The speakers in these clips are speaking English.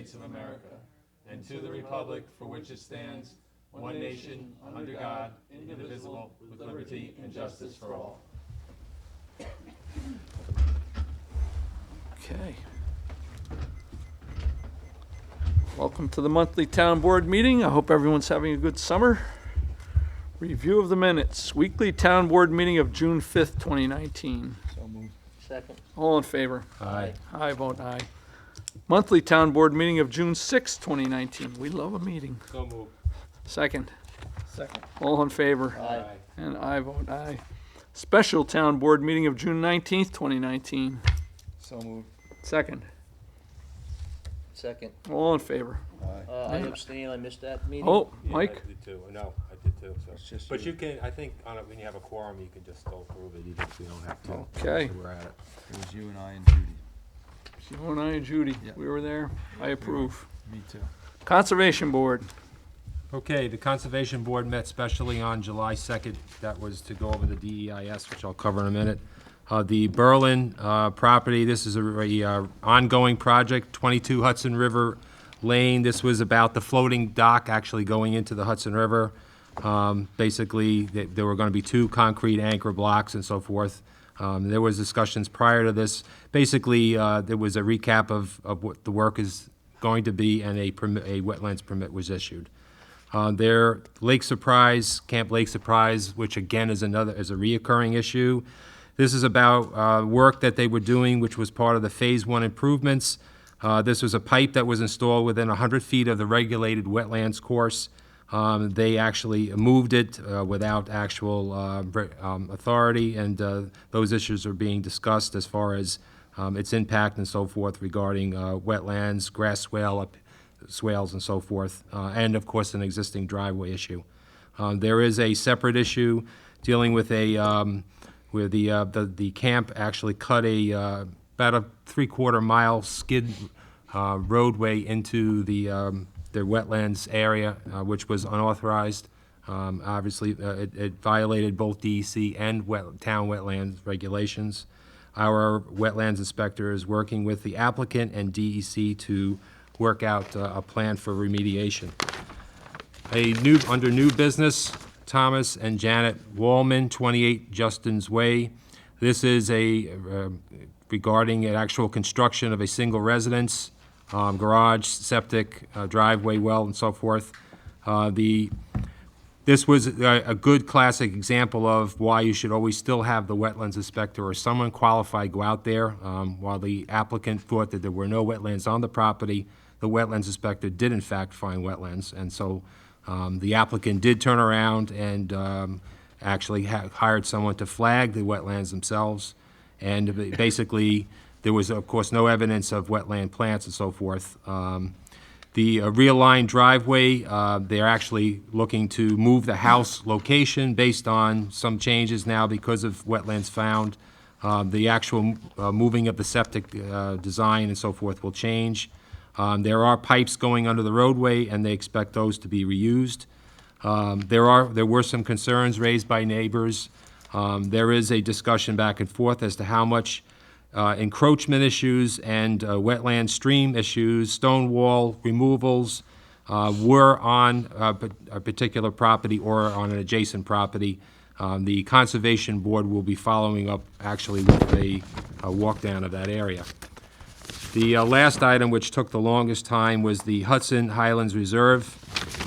States of America and to the republic for which it stands, one nation, under God, indivisible, with liberty and justice for all. Okay. Welcome to the monthly town board meeting. I hope everyone's having a good summer. Review of the minutes. Weekly town board meeting of June 5th, 2019. So moved. Second. All in favor? Aye. I vote aye. Monthly town board meeting of June 6th, 2019. We love a meeting. So moved. Second. Second. All in favor? Aye. And I vote aye. Special town board meeting of June 19th, 2019. So moved. Second. Second. All in favor? Aye. I abstain, I missed that meeting. Oh, Yeah, Mike? I did too. No, I did too. So. It's just But you. you can, I think, when you have a quorum, you can just go through it, even if we don't have to. Okay. So we're at it. It was you and I and Judy. You and I and Judy, Yeah. we were there. I approve. Me too. Conservation Board. Okay, the Conservation Board met specially on July 2nd. That was to go over the DEIS, which I'll cover in a minute. The Berlin property, this is a ongoing project, 22 Hudson River Lane. This was about the floating dock actually going into the Hudson River. Basically, there were going to be 2 concrete anchor blocks and so forth. There was discussions prior to this. Basically, there was a recap of what the work is going to be, and a wetlands permit was issued. Their Lake Surprise, Camp Lake Surprise, which again is a reoccurring issue. This is about work that they were doing, which was part of the Phase 1 improvements. This was a pipe that was installed within 100 feet of the regulated wetlands course. They actually moved it without actual authority, and those issues are being discussed as far as its impact and so forth regarding wetlands, grass swales and so forth, and of course an existing driveway issue. There is a separate issue dealing with where the camp actually cut about a 3/4 mile skid roadway into their wetlands area, which was unauthorized. Obviously, it violated both DEC and town wetlands regulations. Our wetlands inspector is working with the applicant and DEC to work out a plan for remediation. Under new business, Thomas and Janet Wallman, 28 Justin's Way. This is regarding an actual construction of a single residence, garage, septic, driveway, well, and so forth. This was a good classic example of why you should always still have the wetlands inspector or someone qualified go out there. While the applicant thought that there were no wetlands on the property, the wetlands inspector did in fact find wetlands, and so the applicant did turn around and actually hired someone to flag the wetlands themselves. And basically, there was, of course, no evidence of wetland plants and so forth. The realigned driveway, they're actually looking to move the house location based on some changes now because of wetlands found. The actual moving of the septic design and so forth will change. There are pipes going under the roadway, and they expect those to be reused. There were some concerns raised by neighbors. There is a discussion back and forth as to how much encroachment issues and wetland stream issues, stone wall removals were on a particular property or on an adjacent property. The Conservation Board will be following up actually with a walk down of that area. The last item, which took the longest time, was the Hudson Highlands Reserve.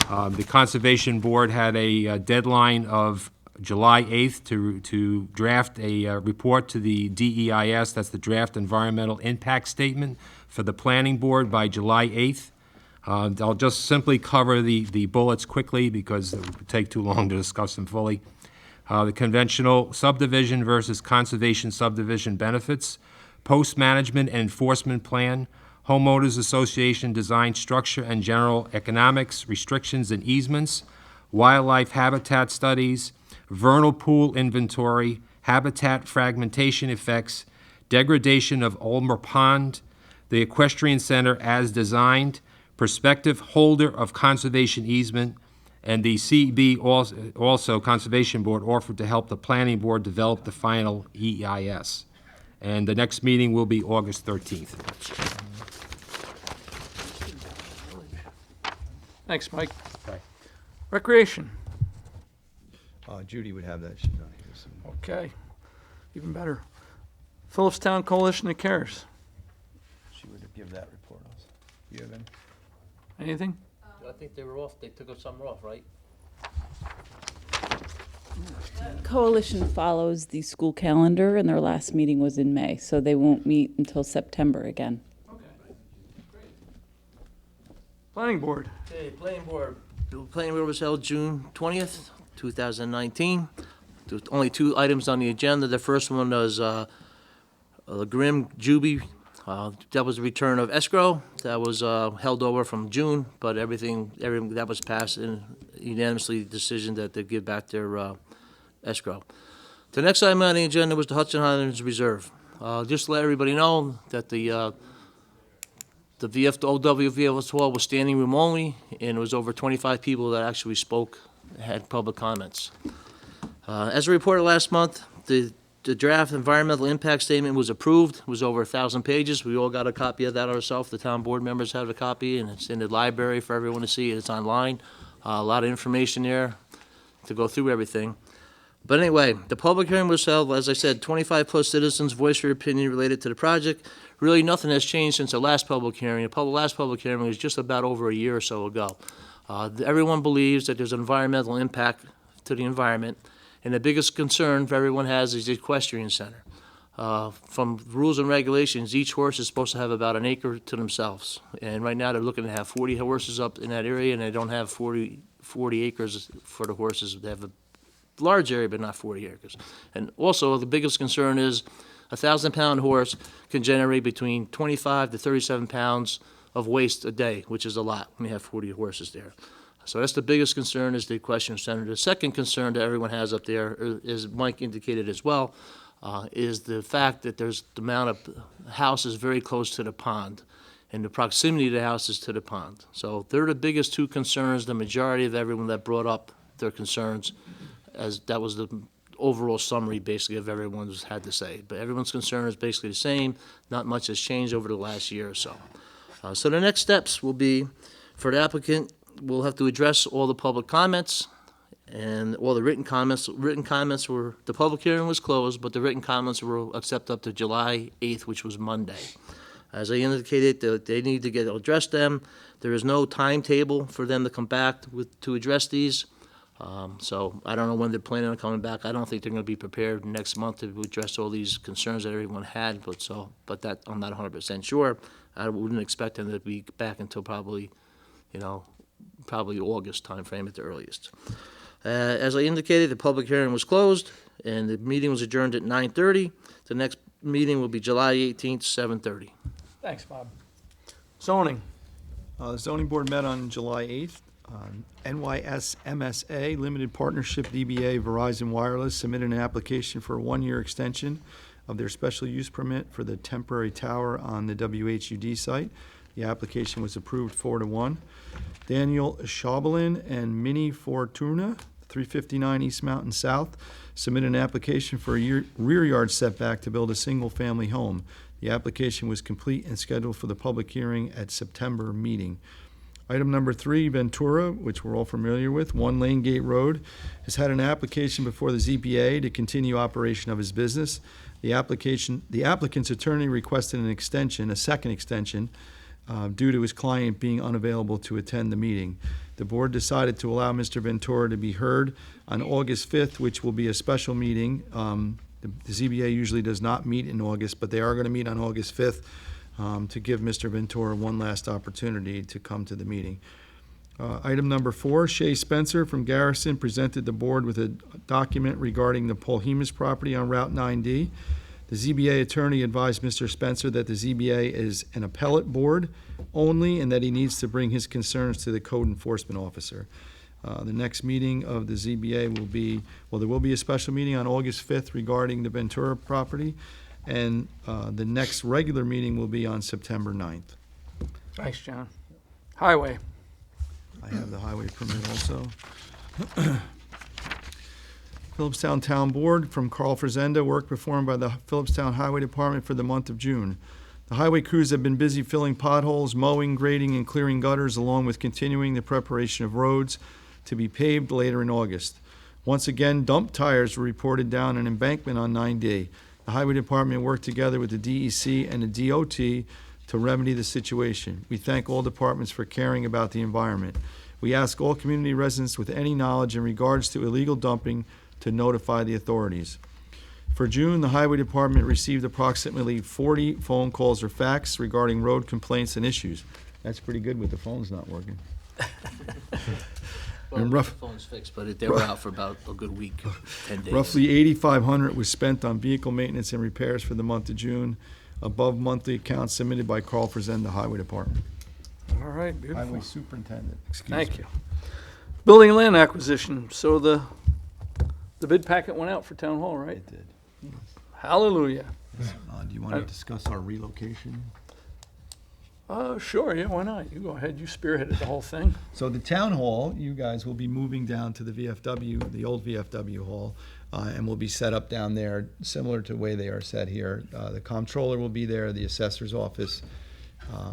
The Conservation Board had a deadline of July 8th to draft a report to the DEIS, that's the Draft Environmental Impact Statement, for the Planning Board by July 8th. I'll just simply cover the bullets quickly because it would take too long to discuss them fully. The conventional subdivision versus conservation subdivision benefits, post-management and enforcement plan, homeowners association design structure and general economics, restrictions and easements, wildlife habitat studies, vernal pool inventory, habitat fragmentation effects, degradation of Ulmer Pond, the equestrian center as designed, prospective holder of conservation easement, and the CB also Conservation Board offered to help the Planning Board develop the final EIS. And the next meeting will be August 13th. Thanks, Mike. Okay. Recreation. Judy would have that, she's not here, so. Okay, even better. Philipstown Coalition that Cares. She would give that report also. You have any? Anything? I think they were off, they took a summer off, right? Coalition follows the school calendar, and their last meeting was in May, so they won't meet until September again. Okay. Planning Board. Okay, planning board. The planning board was held June 20th, 2019. There was only 2 items on the agenda. The first one was Grim Juby. That was the return of escrow. That was held over from June, but everything that was passed in unanimously decision that they give back their escrow. The next item on the agenda was the Hudson Highlands Reserve. Just to let everybody know that the VFW VFS12 was standing room only, and it was over 25 people that actually spoke, had public comments. As reported last month, the draft environmental impact statement was approved. It was over 1,000 pages. We all got a copy of that ourselves. The town board members have a copy, and it's in the library for everyone to see. It's online. A lot of information there to go through everything. But anyway, the public hearing was held, as I said, 25-plus citizens voiced their opinion related to the project. Really, nothing has changed since the last public hearing. The last public hearing was just about over a year or so ago. Everyone believes that there's an environmental impact to the environment, and the biggest concern for everyone has is the equestrian center. From rules and regulations, each horse is supposed to have about an acre to themselves. And right now, they're looking to have 40 horses up in that area, and they don't have 40 acres for the horses. They have a large area, but not 40 acres. And also, the biggest concern is a 1,000-pound horse can generate between 25 to 37 pounds of waste a day, which is a lot when you have 40 horses there. So that's the biggest concern, is the equestrian center. The second concern that everyone has up there, is Mike indicated as well, is the fact that there's the amount of houses very close to the pond, and the proximity of the houses to the pond. So they're the biggest 2 concerns. The majority of everyone that brought up their concerns, as that was the overall summary basically of everyone's had to say. But everyone's concern is basically the same. Not much has changed over the last year or so. So the next steps will be, for the applicant, we'll have to address all the public comments and all the written comments. Written comments were, the public hearing was closed, but the written comments were accepted up to July 8th, which was Monday. As I indicated, they need to address them. There is no timetable for them to come back to address these. So I don't know when they're planning on coming back. I don't think they're going to be prepared next month to address all these concerns that everyone had, but that I'm not 100% sure. I wouldn't expect them to be back until probably August timeframe at the earliest. As I indicated, the public hearing was closed, and the meeting was adjourned at 9:30. The next meeting will be July 18th, 7:30. Thanks, Bob. Zoning. The zoning board met on July 8th. NYS MSA Limited Partnership DBA Verizon Wireless submitted an application for a 1-year extension of their special use permit for the temporary tower on the WHUD site. The application was approved 4-1. Daniel Schaublin and Minnie Fortuna, 359 East Mountain South, submitted an application for a rear yard setback to build a single-family home. The application was complete and scheduled for the public hearing at September meeting. Item number 3, Ventura, which we're all familiar with, 1 Lane Gate Road, has had an application before the ZBA to continue operation of his business. The applicant's attorney requested an extension, a second extension, due to his client being unavailable to attend the meeting. The board decided to allow Mr. Ventura to be heard on August 5th, which will be a special meeting. The ZBA usually does not meet in August, but they are going to meet on August 5th to give Mr. Ventura one last opportunity to come to the meeting. Item number 4, Shay Spencer from Garrison presented the board with a document regarding the Polhemus property on Route 9D. The ZBA attorney advised Mr. Spencer that the ZBA is an appellate board only, and that he needs to bring his concerns to the code enforcement officer. The next meeting of the ZBA will be, there will be a special meeting on August 5th regarding the Ventura property, and the next regular meeting will be on September 9th. Thanks, John. Highway. I have the highway permit also. Philipstown Town Board, from Carl Frazenda, work performed by the Philipstown Highway Department for the month of June. The highway crews have been busy filling potholes, mowing, grading, and clearing gutters, along with continuing the preparation of roads to be paved later in August. Once again, dump tires were reported down an embankment on 9D. The Highway Department worked together with the DEC and the DOT to remedy the situation. We thank all departments for caring about the environment. We ask all community residents with any knowledge in regards to illegal dumping to notify the authorities. For June, the Highway Department received approximately 40 phone calls or fax regarding road complaints and issues. That's pretty good with the phones not working. Well, And the rough- phone's fixed, but they were out for about a good week, 10 days. Roughly $8,500 was spent on vehicle maintenance and repairs for the month of June, above monthly accounts submitted by Carl Frazenda, the Highway Department. All right, beautiful. Superintendent, excuse me. Thank you. Building and land acquisition. So the bid packet went out for town hall, right? It did. Hallelujah. Do you want to discuss our relocation? Sure, yeah, why not? You go ahead, you spearheaded the whole thing. So the town hall, you guys will be moving down to the VFW, the old VFW hall, and will be set up down there, similar to the way they are set here. The comptroller will be there, the assessor's office,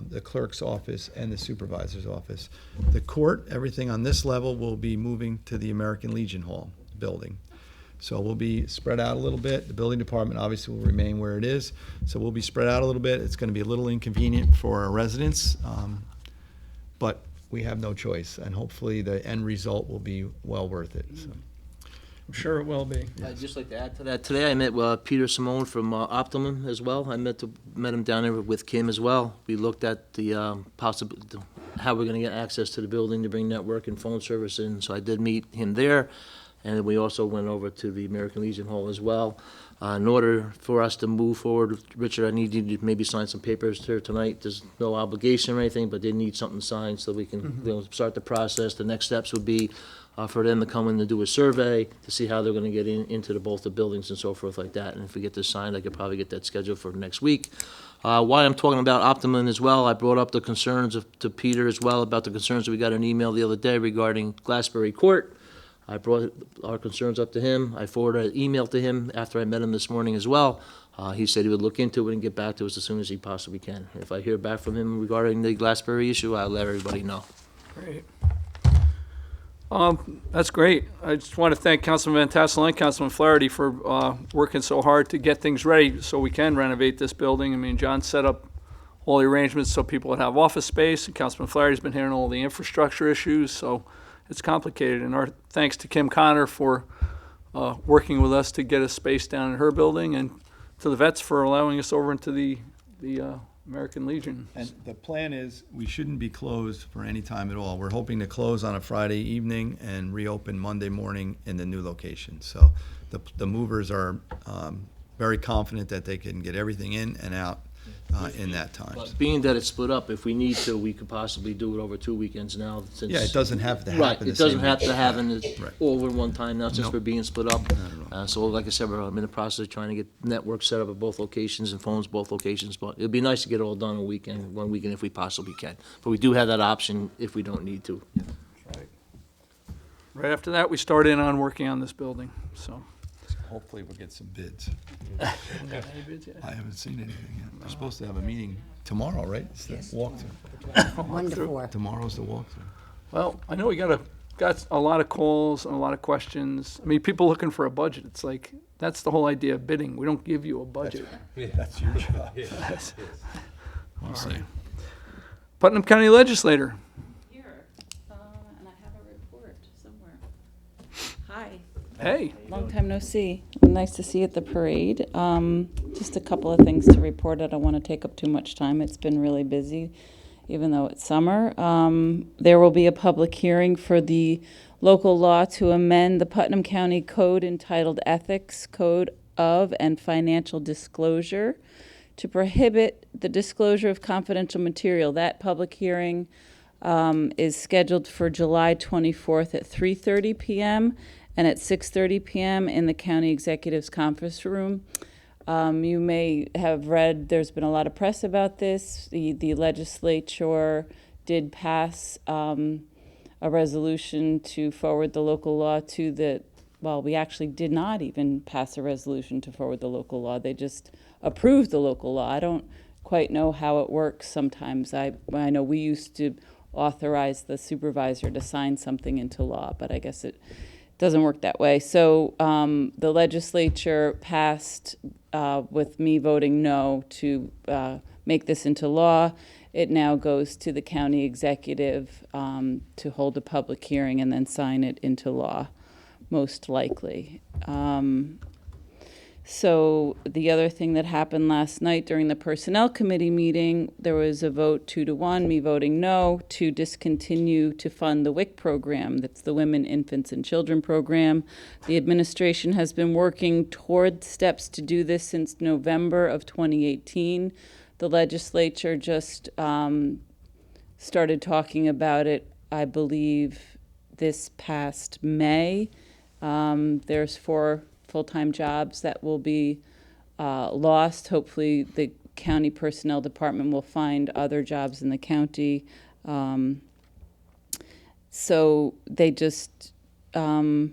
the clerk's office, and the supervisor's office. The court, everything on this level will be moving to the American Legion Hall building. So we'll be spread out a little bit. The building department obviously will remain where it is. So we'll be spread out a little bit. It's going to be a little inconvenient for our residents, but we have no choice. And hopefully the end result will be well worth it. So. I'm sure it will be. I'd just like to add to that. Today I met Peter Simone from Optimum as well. I met him down there with Kim as well. We looked at the how we're going to get access to the building to bring network and phone service in. So I did meet him there. And then we also went over to the American Legion Hall as well. In order for us to move forward, Richard, I need you to maybe sign some papers here tonight. There's no obligation or anything, but they need something signed so we can start the process. The next steps would be for them to come in and do a survey to see how they're going to get into both the buildings and so forth like that. And if we get this signed, I could probably get that scheduled for next week. While I'm talking about Optimum as well, I brought up the concerns to Peter as well about the concerns that we got an email the other day regarding Glassbury Court. I brought our concerns up to him. I forwarded an email to him after I met him this morning as well. He said he would look into it and get back to us as soon as he possibly can. If I hear back from him regarding the Glassbury issue, I'll let everybody know. Great. That's great. I just want to thank Councilman Van Tassel and Councilman Flaherty for working so hard to get things ready so we can renovate this building. I mean, John set up all the arrangements so people would have office space, and Councilman Flaherty's been handling all the infrastructure issues, so it's complicated. And our thanks to Kim Connor for working with us to get a space down in her building, and to the vets for allowing us over into the American Legion. And the plan is, we shouldn't be closed for any time at all. We're hoping to close on a Friday evening and reopen Monday morning in the new location. So the movers are very confident that they can get everything in and out in that time. But being that it's split up, if we need to, we could possibly do it over 2 weekends now. Since Yeah, it doesn't have to happen Right, the it doesn't same have week. to happen it Right. all in one time now, since Nope. we're being split up. Not at all. So like I said, I'm in the process of trying to get networks set up at both locations and phones both locations, but it'd be nice to get it all done one weekend if we possibly can. But we do have that option if we don't need to. Right after that, we start in on working on this building, so. Hopefully we'll get some bids. Any bids yet? I haven't seen anything yet. We're supposed to have a meeting tomorrow, right? It's the walkthrough. 1 to 4. Tomorrow's the walkthrough. Well, I know we got a lot of calls and a lot of questions. I mean, people looking for a budget. It's like, that's the whole idea of bidding. We don't give you a budget. That's your job. We'll see. Putnam County Legislator. Here, and I have a report somewhere. Hi. Hey. Long time no see. Nice to see you at the parade. Just a couple of things to report. I don't want to take up too much time. It's been really busy, even though it's summer. There will be a public hearing for the local law to amend the Putnam County Code entitled Ethics Code of and Financial Disclosure to prohibit the disclosure of confidential material. That public hearing is scheduled for July 24th at 3:30 p.m. and at 6:30 p.m. in the County Executive's Conference Room. You may have read, there's been a lot of press about this. The legislature did pass a resolution to forward the local law to the, well, we actually did not even pass a resolution to forward the local law. They just approved the local law. I don't quite know how it works sometimes. I know we used to authorize the supervisor to sign something into law, but I guess it doesn't work that way. So the legislature passed, with me voting no, to make this into law. It now goes to the county executive to hold a public hearing and then sign it into law, most likely. So the other thing that happened last night during the Personnel Committee meeting, there was a vote 2-1, me voting no, to discontinue to fund the WIC program. That's the Women, Infants, and Children program. The administration has been working toward steps to do this since November of 2018. The legislature just started talking about it, I believe, this past May. There's 4 full-time jobs that will be lost. Hopefully, the county personnel department will find other jobs in the county. So they just, the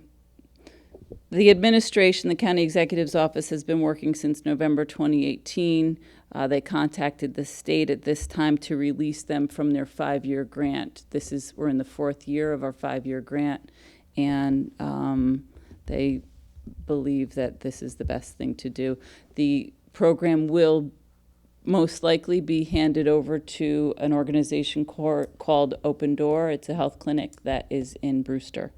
administration, the county executive's office has been working since November 2018. They contacted the state at this time to release them from their 5-year grant. We're in the 4th year of our 5-year grant, and they believe that this is the best thing to do. The program will most likely be handed over to an organization called Open Door. It's a health clinic that is in Brewster.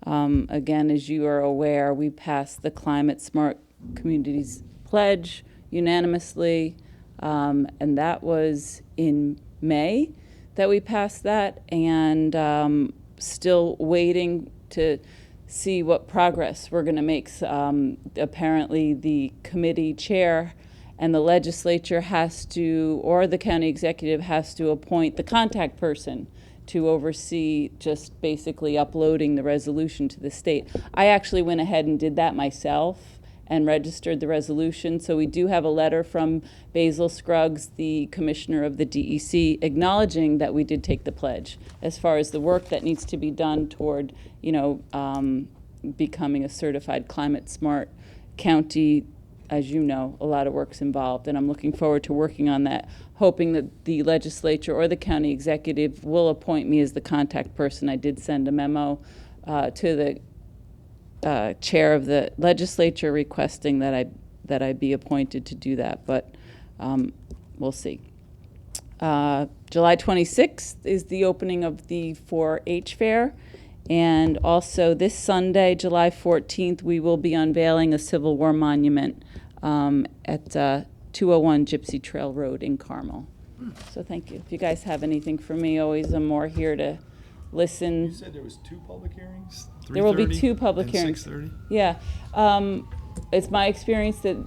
Again, as you are aware, we passed the Climate Smart Communities Pledge unanimously, and that was in May that we passed that, and still waiting to see what progress we're going to make. Apparently, the committee chair and the legislature has to, or the county executive has to appoint the contact person to oversee just basically uploading the resolution to the state. I actually went ahead and did that myself and registered the resolution. So we do have a letter from Basil Scruggs, the commissioner of the DEC, acknowledging that we did take the pledge as far as the work that needs to be done toward, becoming a certified climate smart county. As you know, a lot of work's involved, and I'm looking forward to working on that, hoping that the legislature or the county executive will appoint me as the contact person. I did send a memo to the chair of the legislature requesting that I be appointed to do that, but we'll see. July 26th is the opening of the 4-H fair, and also this Sunday, July 14th, we will be unveiling a Civil War monument at 201 Gypsy Trail Road in Carmel. So thank you. If you guys have anything for me, always I'm more here to listen. You said there was 2 public hearings? There will be 3:30 2 public and hearings. 6:30? Yeah. It's my experience that,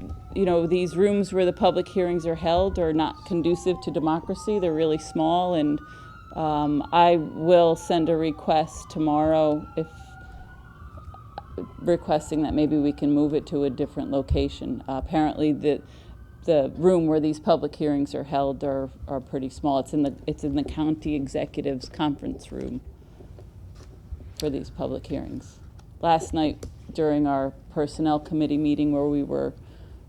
these rooms where the public hearings are held are not conducive to democracy. They're really small, and I will send a request tomorrow requesting that maybe we can move it to a different location. Apparently, the room where these public hearings are held are pretty small. It's in the county executive's conference room for these public hearings. Last night, during our personnel committee meeting where we were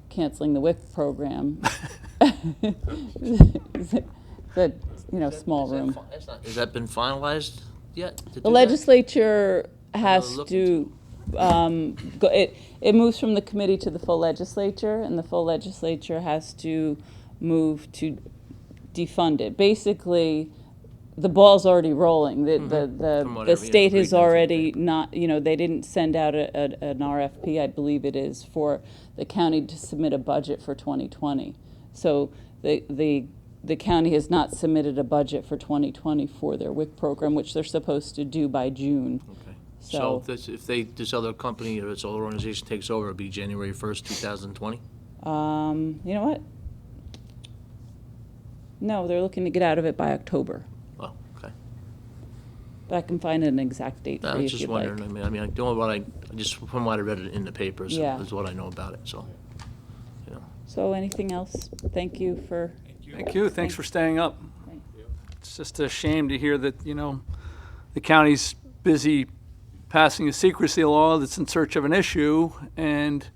canceling the WIC program, the small room. Has that been finalized yet? The legislature has to it moves from the committee to the full legislature, and the full legislature has to move to defund it. Basically, the ball's already rolling. The state has already not, they didn't send out an RFP, I believe it is, for the county to submit a budget for 2020. So the county has not submitted a budget for 2020 for their WIC program, which they're supposed to do by June. Okay. So if this other company or this other organization takes over, it'll be January 1st, 2020? you know what? No, they're looking to get out of it by October. Oh, okay. But I can find an exact date I for you was if just you'd wondering, like. I mean, don't what just from what I read in the papers Yeah. is what I know about it, so, So anything else? Thank you for. Thank you. Thanks for staying up. Thanks. It's just a shame to hear that, the county's busy passing a secrecy law that's in search of an issue, and,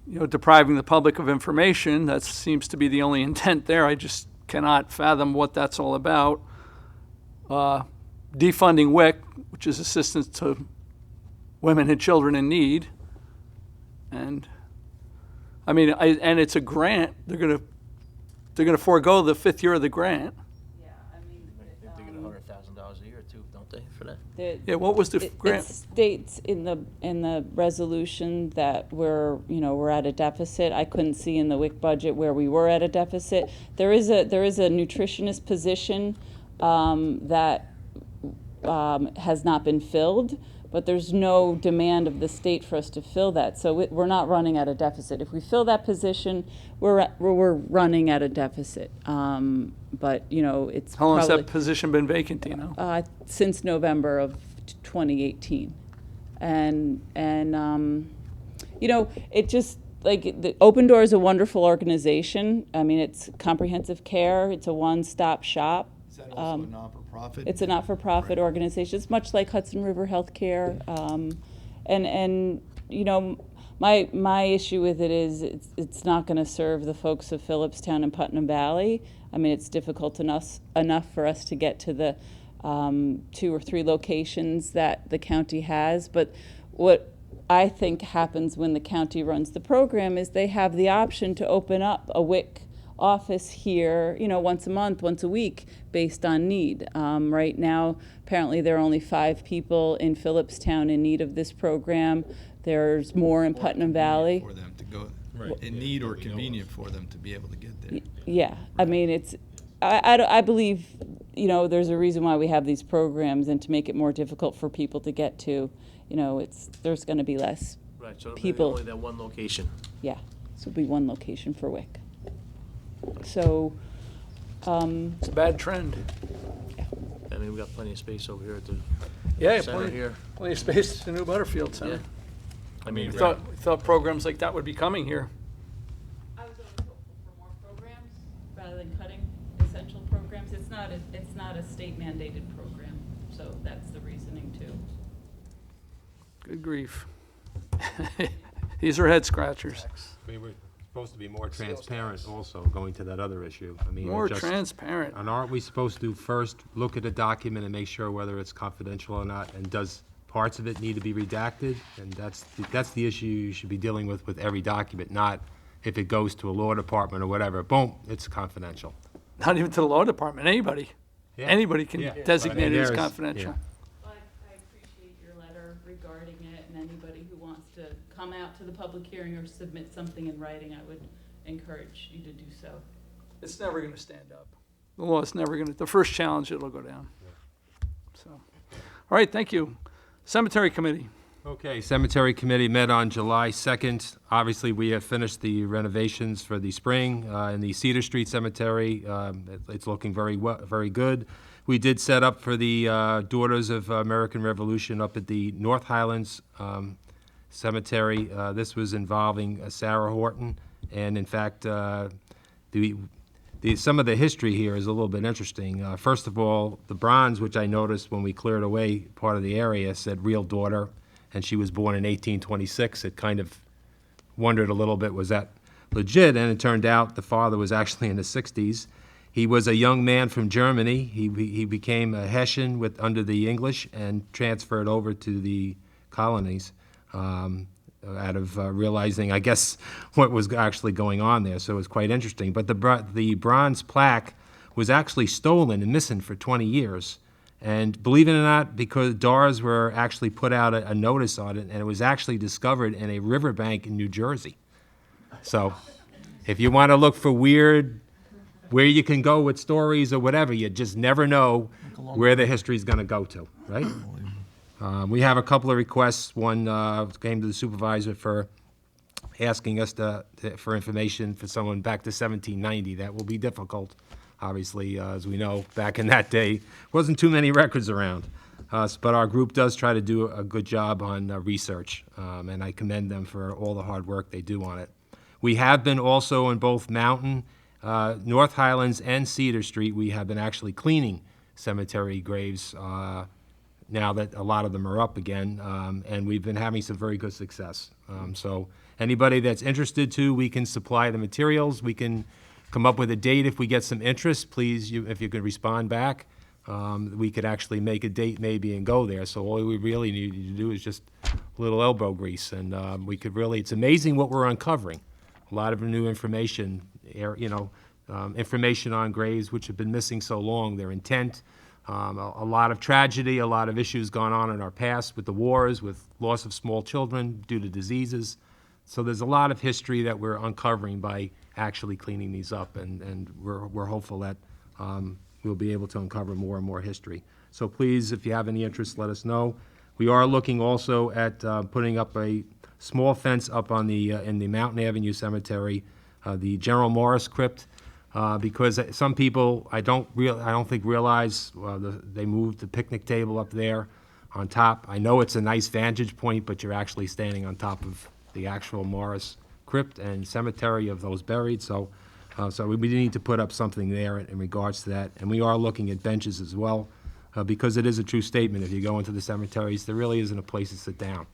depriving the public of information. That seems to be the only intent there. I just cannot fathom what that's all about. Defunding WIC, which is assistance to women and children in need. And and it's a grant. They're gonna forego the 5th year of the grant. Yeah, I mean, They get $100,000 a year too, don't they, for that? Yeah, what was the It grant? states in the resolution that we're at a deficit. I couldn't see in the WIC budget where we were at a deficit. There is a nutritionist position that has not been filled, but there's no demand of the state for us to fill that. So we're not running at a deficit. If we fill that position, we're running at a deficit. But it's How long has probably that position been vacant, do you know? since November of 2018, and it just the Open Door is a wonderful organization. I mean, it's comprehensive care. It's a one-stop shop. Is that also a not-for-profit? It's a not-for-profit organization. It's much like Hudson River Healthcare, and my issue with it is it's not going to serve the folks of Philipstown and Putnam Valley. I mean, it's difficult enough for us to get to the 2 or 3 locations that the county has. But what I think happens when the county runs the program is they have the option to open up a WIC office here, once a month, once a week, based on need. Right now, apparently there are only 5 people in Philipstown in need of this program. There's more in Putnam Valley. For them to go, in need or convenient for them to be able to get there. Yeah, I mean, I believe, there's a reason why we have these programs, and to make it more difficult for people to get to, there's going to be less. Right, so People- only that one location. Yeah, so it'll be one location for WIC. So, It's a bad trend. I mean, we got plenty of space over here at the Yeah, center here. plenty of space at the new Butterfield Yeah. Center. I mean, We thought programs like that would be coming here. I was always hopeful for more programs rather than cutting essential programs. It's not a state mandated program, so that's the reasoning too. Good grief. These are head scratchers. We were supposed to be more transparent also, going to that other issue. I mean, More just- transparent. And aren't we supposed to first look at a document and make sure whether it's confidential or not? And does parts of it need to be redacted? And that's the issue you should be dealing with every document, not if it goes to a law department or whatever, boom, it's confidential. Not even to the law department, anybody. Yeah. Anybody can Yeah. designate it as There's- confidential. I appreciate your letter regarding it, and anybody who wants to come out to the public hearing or submit something in writing, I would encourage you to do so. It's never going to stand up. The law is never going to, the first challenge, it'll go down. So, all right, thank you. Cemetery Committee. Okay, Cemetery Committee met on July 2nd. Obviously, we have finished the renovations for the spring in the Cedar Street Cemetery. It's looking very good. We did set up for the Daughters of American Revolution up at the North Highlands Cemetery. This was involving Sarah Horton, and in fact, some of the history here is a little bit interesting. First of all, the bronze, which I noticed when we cleared away part of the area, said real daughter, and she was born in 1826. It kind of wondered a little bit, was that legit? And it turned out the father was actually in the 60s. He was a young man from Germany. He became a Hessian under the English and transferred over to the colonies out of realizing, I guess, what was actually going on there. So it was quite interesting. But the bronze plaque was actually stolen and missing for 20 years. And believe it or not, because DARS were actually put out a notice on it, and it was actually discovered in a riverbank in New Jersey. So if you want to look for weird, where you can go with stories or whatever, you just never know where the history's going to go to, right? We have a couple of requests. One came to the supervisor for asking us for information for someone back to 1790. That will be difficult, obviously, as we know, back in that day, wasn't too many records around. But our group does try to do a good job on research, and I commend them for all the hard work they do on it. We have been also in both Mountain, North Highlands, and Cedar Street. We have been actually cleaning cemetery graves now that a lot of them are up again, and we've been having some very good success. So anybody that's interested too, we can supply the materials. We can come up with a date if we get some interest. Please, if you could respond back, we could actually make a date maybe and go there. So all we really need you to do is just a little elbow grease, and we could really, it's amazing what we're uncovering. A lot of new information, information on graves which have been missing so long, their intent, a lot of tragedy, a lot of issues gone on in our past with the wars, with loss of small children due to diseases. So there's a lot of history that we're uncovering by actually cleaning these up, and we're hopeful that we'll be able to uncover more and more history. So please, if you have any interest, let us know. We are looking also at putting up a small fence up on the in the Mountain Avenue Cemetery, the General Morris crypt, because some people I don't think realize they moved the picnic table up there on top. I know it's a nice vantage point, but you're actually standing on top of the actual Morris crypt and cemetery of those buried. So we need to put up something there in regards to that, and we are looking at benches as well, because it is a true statement. If you go into the cemeteries, there really isn't a place to sit down.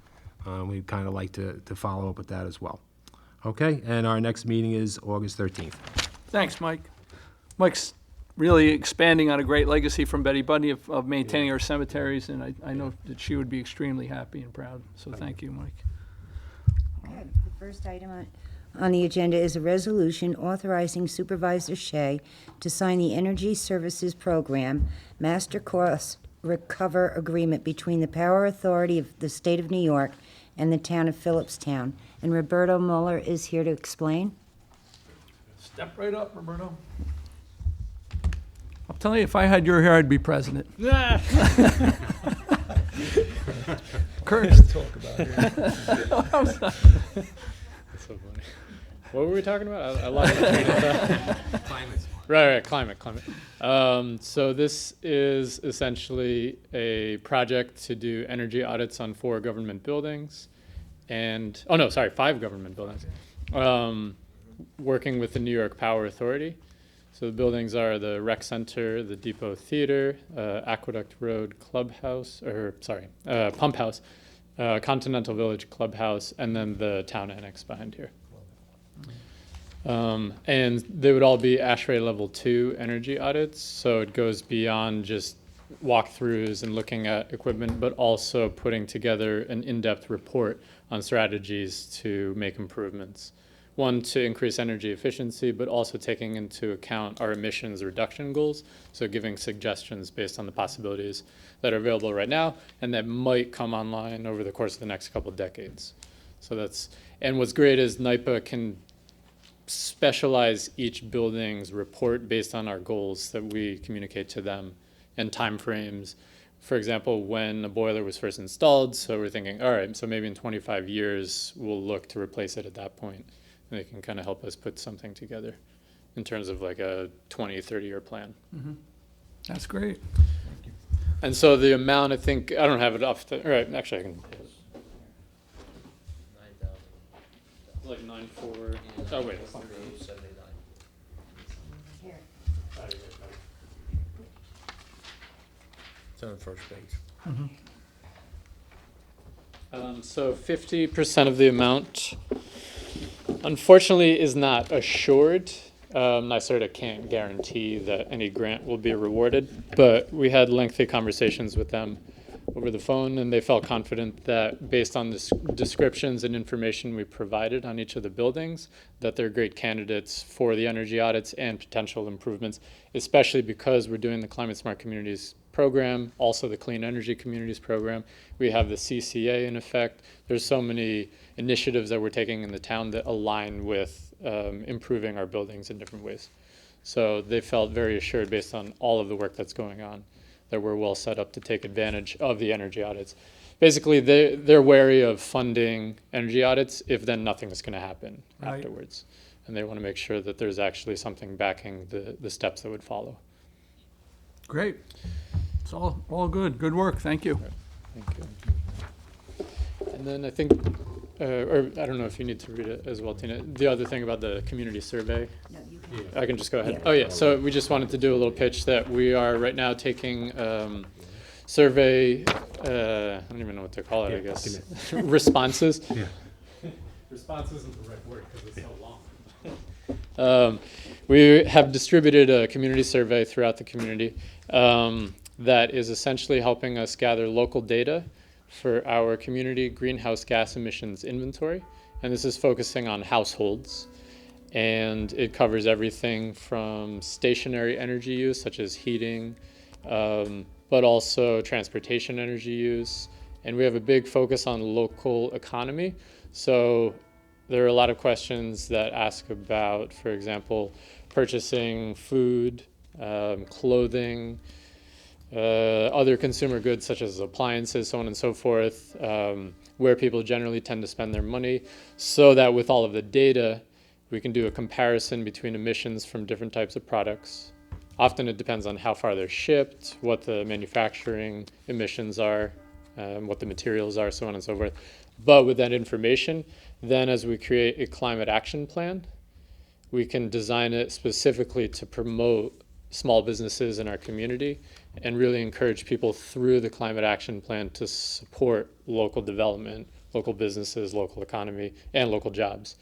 We'd kind of like to follow up with that as well. Okay, and our next meeting is August 13th. Thanks, Mike. Mike's really expanding on a great legacy from Betty Bundy of maintaining our cemeteries, and I know that she would be extremely happy and proud. So thank you, Mike. Okay, the first item on the agenda is a resolution authorizing Supervisor Shea to sign the Energy Services Program Master Cost Recover Agreement between the Power Authority of the State of New York and the town of Philipstown. And Roberto Mueller is here to explain. Step right up, Roberto. I'm telling you, if I had your hair, I'd be president. Cursed. Talk about it. That's so funny. What were we talking about? I lost my train of thought. Right, climate. So this is essentially a project to do energy audits on 4 government buildings, and 5 government buildings, working with the New York Power Authority. So the buildings are the Rec Center, the Depot Theater, Aqueduct Road Clubhouse, Pump House, Continental Village Clubhouse, and then the town annex behind here. And they would all be ASHRAE Level 2 energy audits, so it goes beyond just walkthroughs and looking at equipment, but also putting together an in-depth report on strategies to make improvements. One, to increase energy efficiency, but also taking into account our emissions reduction goals, so giving suggestions based on the possibilities that are available right now and that might come online over the course of the next couple of decades. So and what's great is NYPA can specialize each building's report based on our goals that we communicate to them and timeframes. For example, when a boiler was first installed, so we're thinking, all right, so maybe in 25 years, we'll look to replace it at that point. And they can kind of help us put something together in terms of like a 20, 30-year plan. Mm-hmm. That's great. And so the amount, I think, I don't have it off the, all right, actually I can. Like 9.4, oh wait, that's not good. It's on the first page. So 50% of the amount, unfortunately, is not assured. NYSERDA can't guarantee that any grant will be rewarded, but we had lengthy conversations with them over the phone, and they felt confident that based on the descriptions and information we provided on each of the buildings, that they're great candidates for the energy audits and potential improvements, especially because we're doing the Climate Smart Communities program, also the Clean Energy Communities program. We have the CCA in effect. There's so many initiatives that we're taking in the town that align with improving our buildings in different ways. So they felt very assured based on all of the work that's going on that we're well set up to take advantage of the energy audits. Basically, they're wary of funding energy audits if then nothing is going to happen afterwards. And they want to make sure that there's actually something backing the steps that would follow. Great. It's all good. Good work. Thank you. Thank you. And then I think, or I don't know if you need to read it as well, Tina. The other thing about the community survey. No, you can. I can just go ahead. Yeah. Oh yeah, so we just wanted to do a little pitch that we are right now taking survey I don't even know what to call it, I Yeah, guess, responses. Yeah. Response isn't the right word because it's so long. We have distributed a community survey throughout the community that is essentially helping us gather local data for our community greenhouse gas emissions inventory. And this is focusing on households. And it covers everything from stationary energy use, such as heating, but also transportation energy use. And we have a big focus on local economy. So there are a lot of questions that ask about, for example, purchasing food, clothing, other consumer goods such as appliances, so on and so forth, where people generally tend to spend their money, so that with all of the data, we can do a comparison between emissions from different types of products. Often it depends on how far they're shipped, what the manufacturing emissions are, what the materials are, so on and so forth. But with that information, then as we create a climate action plan, we can design it specifically to promote small businesses in our community and really encourage people through the climate action plan to support local development, local businesses, local economy, and local jobs.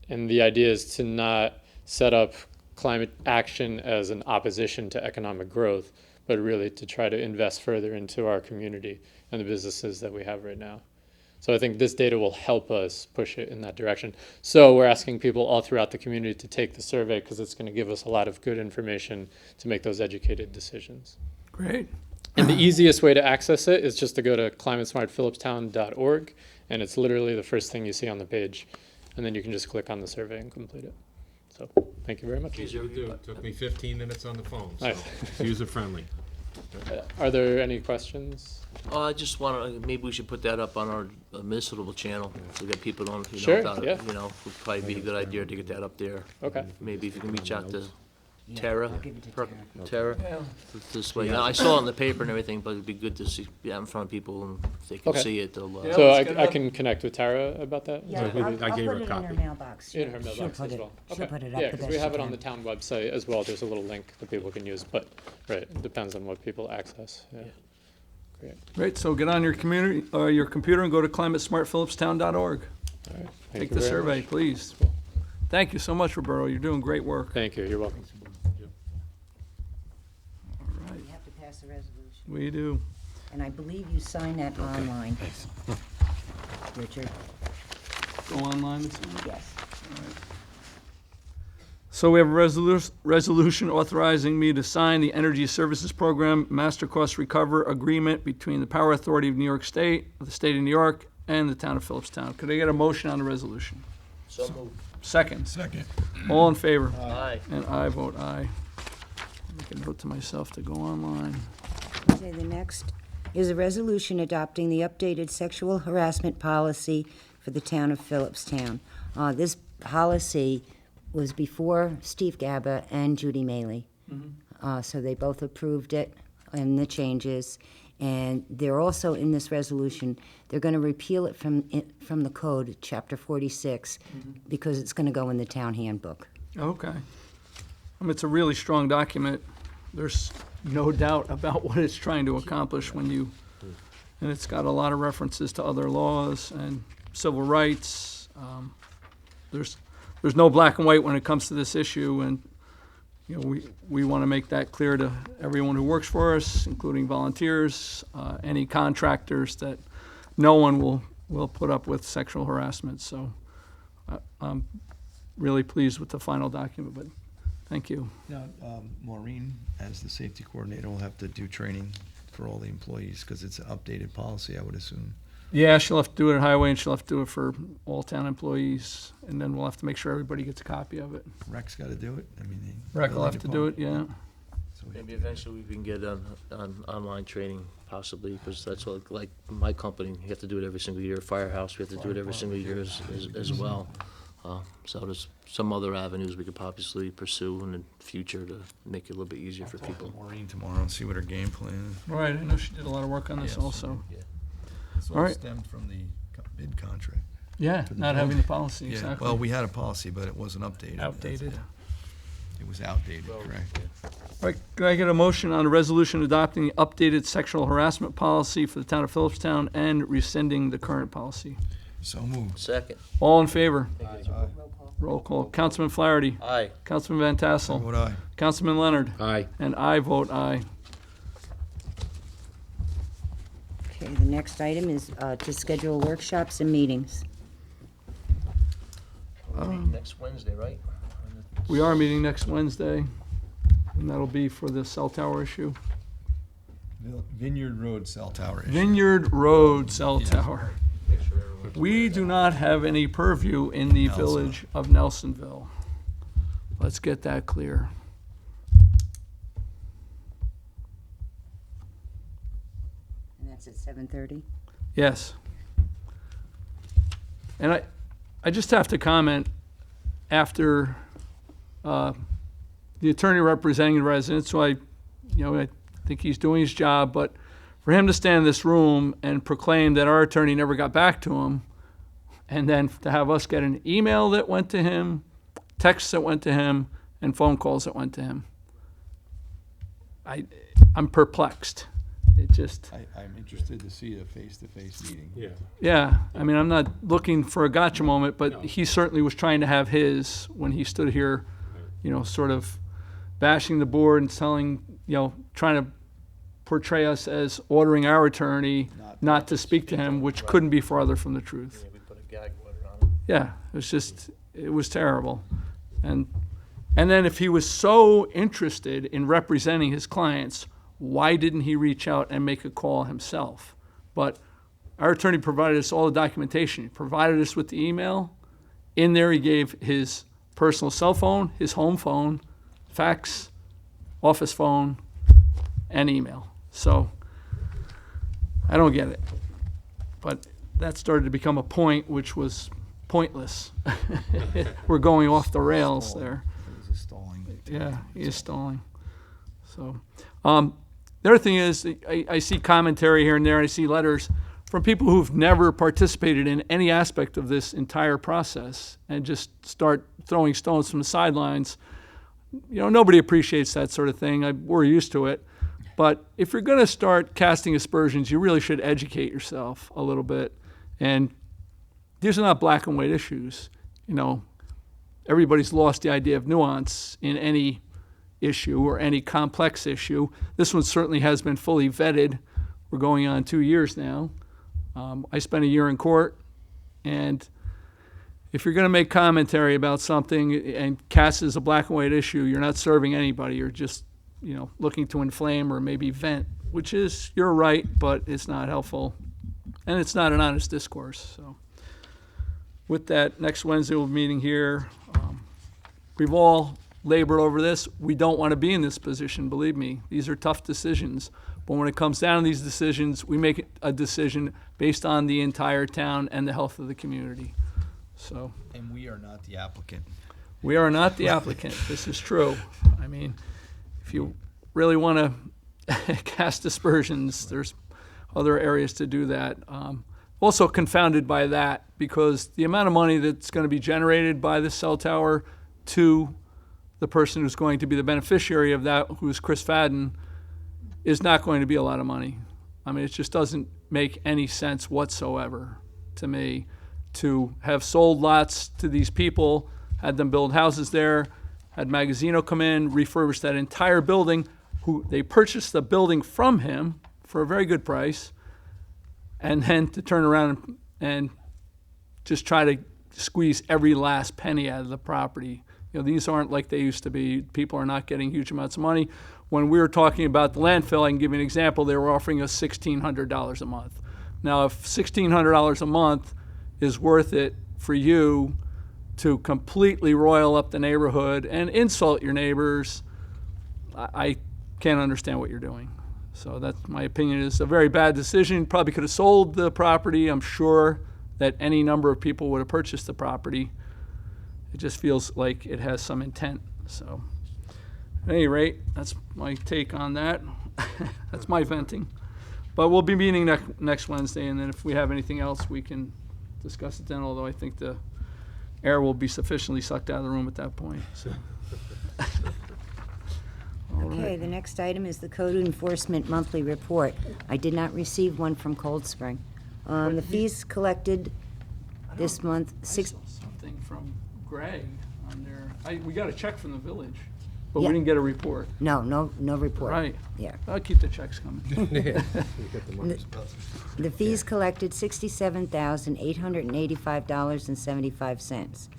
And the idea is to not set up climate action as an opposition to economic growth, but really to try to invest further into our community and the businesses that we have right now. So I think this data will help us push it in that direction. So we're asking people all throughout the community to take the survey because it's going to give us a lot of good information to make those educated decisions. Great. And the easiest way to access it is just to go to climatesmartphilipstown.org, and it's literally the first thing you see on the page. And then you can just click on the survey and complete it. So thank you very much. Easy to do. It took me 15 minutes on the phone, so Nice. it's user-friendly. Are there any questions? I just want to, maybe we should put that up on our administratable channel, so that people don't, Sure, about it, yeah. would probably be a good idea to get that up there. Okay. Maybe if you can reach out to Yeah, Tara, I'll give it to Per- Tara. Tara, this way. Now, I saw it in the paper and everything, but it'd be good to see, be out in front of people, and if they can Okay. see it, they'll, Yeah. So let's get it I up. can connect with Tara about that? Yeah, I I'll gave put her a it in her copy. mailbox. In her She'll mailbox put as it- well. She'll Okay. put it up Yeah, the because best we have she it on can. the town website as well. There's a little link that people can use, but, right, it depends on what people access. Yeah. Great, so get on your computer and go to climatesmartphilipstown.org. All right. Thank Take you the very survey, much. please. Thank you so much, Roberto. You're doing great work. Thank you. You're welcome. All right, You have to pass a resolution. we do. And I believe you signed that online. Richard? Go online and see. Yes. So we have a resolution authorizing me to sign the Energy Services Program Master Cost Recover Agreement between the Power Authority of New York State, the State of New York, and the Town of Philipstown. Could I get a motion on the resolution? So moved. Second. Second. All in favor? Aye. And I vote aye. Make a note to myself to go online. Okay, the next is a resolution adopting the updated sexual harassment policy for the town of Philipstown. This policy was before Steve Gabba and Judy Maley. So they both approved it and the changes. And they're also in this resolution, they're going to repeal it from the code, chapter 46, because it's going to go in the town handbook. Okay. It's a really strong document. There's no doubt about what it's trying to accomplish and it's got a lot of references to other laws and civil rights. There's no black and white when it comes to this issue, and we want to make that clear to everyone who works for us, including volunteers, any contractors, that no one will put up with sexual harassment. So I'm really pleased with the final document, but thank you. Now, Maureen, as the safety coordinator, will have to do training for all the employees, because it's an updated policy, I would assume. Yeah, she'll have to do it at Highway, and she'll have to do it for all town employees, and then we'll have to make sure everybody gets a copy of it. Rec's got to do it? I mean, Rec will have to do it, yeah. So we have Maybe to- eventually we can get on online training, possibly, because that's what, like my company, you have to do it every single year. Firehouse, we have to do it every single year as well. So there's some other avenues we could possibly pursue in the future to make it a little bit easier for Talk to people. Maureen tomorrow and see what her game plan is. All right, I know she did a lot of work on this Yes. also. It's All right. stemmed from the bid contract. Yeah, For the not having the building. policy, Yeah, exactly. well, we had a policy, but it wasn't updated. Outdated. It was outdated, correct? All right, can I get a motion on a resolution adopting the updated sexual harassment policy for the town of Philipstown and rescinding the current policy? So moved. Second. All in favor? Roll call. Roll call. Councilman Flaherty. Aye. Councilman Van Tassel. Vote aye. Councilman Leonard. Aye. And I vote aye. Okay, the next item is to schedule workshops and meetings. Next Wednesday, right? We are meeting next Wednesday, and that'll be for the cell tower issue. Vineyard Road cell tower issue. Vineyard Road cell tower. We do not have any purview in the village of Nelsonville. Let's get that clear. And that's at 7:30? Yes. And I just have to comment, after the attorney representing the residents, so I think he's doing his job, but for him to stand in this room and proclaim that our attorney never got back to him, and then to have us get an email that went to him, texts that went to him, and phone calls that went to him, I'm perplexed. It just... I'm interested to see a face-to-face meeting. Yeah. Yeah, I mean, I'm not looking for a gotcha moment, but he certainly was trying to have his when he stood here, sort of bashing the board and telling, trying to portray us as ordering our attorney not to speak to him, which couldn't be farther from the truth. Yeah, we put a gag order on it. Yeah, it was terrible. And then if he was so interested in representing his clients, why didn't he reach out and make a call himself? But our attorney provided us all the documentation. He provided us with the email. In there, he gave his personal cell phone, his home phone, fax, office phone, and email. So I don't get it. But that started to become a point which was pointless. We're going off the rails there. It was a stalling. Yeah, he is stalling. So, the other thing is, I see commentary here and there, I see letters from people who've never participated in any aspect of this entire process and just start throwing stones from the sidelines. Nobody appreciates that sort of thing. We're used to it. But if you're going to start casting aspersions, you really should educate yourself a little bit. And these are not black and white issues. Everybody's lost the idea of nuance in any issue or any complex issue. This one certainly has been fully vetted. We're going on 2 years now. I spent a year in court, and if you're going to make commentary about something and cast as a black and white issue, you're not serving anybody. You're just, looking to inflame or maybe vent, which is, you're right, but it's not helpful, and it's not an honest discourse. So, with that, next Wednesday we'll be meeting here. We've all labored over this. We don't want to be in this position, believe me. These are tough decisions. But when it comes down to these decisions, we make a decision based on the entire town and the health of the community. So And we are not the applicant. we are not the applicant. This is true. I mean, if you really want to cast aspersions, there's other areas to do that. Also confounded by that, because the amount of money that's going to be generated by the cell tower to the person who's going to be the beneficiary of that, who's Chris Fadden, is not going to be a lot of money. I mean, it just doesn't make any sense whatsoever to me to have sold lots to these people, had them build houses there, had Magazzino come in, refurbish that entire building, who they purchased the building from him for a very good price, and then to turn around and just try to squeeze every last penny out of the property. These aren't like they used to be. People are not getting huge amounts of money. When we were talking about the landfill, I can give you an example. They were offering us $1,600 a month. Now, if $1,600 a month is worth it for you to completely royal up the neighborhood and insult your neighbors, I can't understand what you're doing. So that's my opinion. Is a very bad decision. Probably could have sold the property. I'm sure that any number of people would have purchased the property. It just feels like it has some intent. So at any rate, that's my take on that. That's my venting. But we'll be meeting next Wednesday, and then if we have anything else, we can discuss it then, although I think the air will be sufficiently sucked out of the room at that point. So. Okay, the next item is the code enforcement monthly report. I did not receive one from Cold Spring. The fees collected this month, I saw something from Greg on there. We got a check from the village, but we Yeah. didn't get a report. no report. Right. Yeah. I'll keep the checks coming. The fees collected $67,885.75.